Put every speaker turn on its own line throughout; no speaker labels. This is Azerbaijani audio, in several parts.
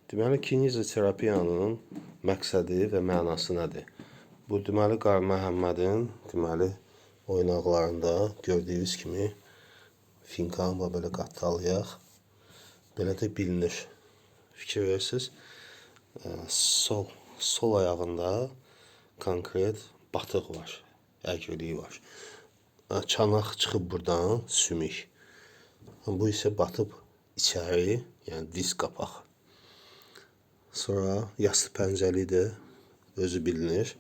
Deməli, kineziterapiyanın məqsədi və mənası nədir? Bu, deməli, Qar Məhəmmədin, deməli, oynaqlarında gördüyünüz kimi finkanla belə qatdalayaq. Belə də bilinir. Fikir verirsiniz, sol ayağında konkret batıq var, əgirliyi var. Çanaq çıxıb buradan, sümük. Bu isə batıb içəri, yəni diz qapaq. Sonra yastı pəncəlidir, özü bilinir.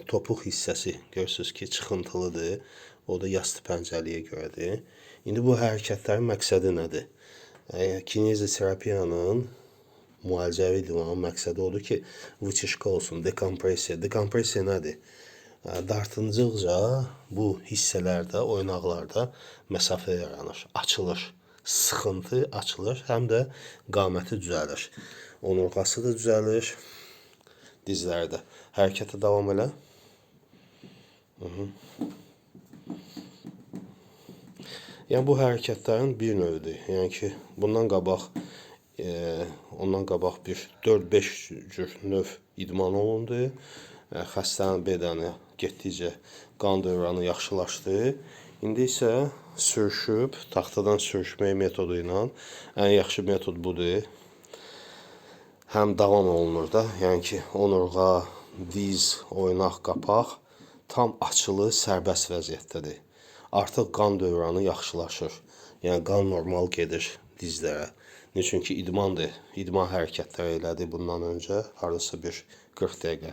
Topuq hissəsi görürsünüz ki, çıxıntılıdır. O da yastı pəncəliyə görədir. İndi bu hərəkətlərin məqsədi nədir? Kineziterapiyanın müalicəvi idmanın məqsədi odur ki, vıçışqa olsun, dekompressiya. Dekompressiya nədir? Dartınca bu hissələrdə, oynaqlarda məsafə yaranır, açılır. Sıxıntı açılır, həm də qaməti düzəlir. Onurğası da düzəlir, dizlərdə. Hərəkətə davam elə. Yəni, bu hərəkətlərin bir növüdür. Yəni ki, ondan qabaq bir 4-5 cür növ idman olundu. Xəstənin bədəni getdikcə qan dövranı yaxşılaşdı. İndi isə sürüşüb, taxtadan sürüşmək metodu ilə ən yaxşı metod budur. Həm davam olunur da, yəni ki, onurğa, diz, oynaq, qapaq tam açılı, sərbəst vəziyyətdədir. Artıq qan dövranı yaxşılaşır. Yəni, qan normal gedir dizlərə. Çünki idmandır. İdman hərəkətləri elədi bundan öncə, hardasa bir 40 dəqiqə.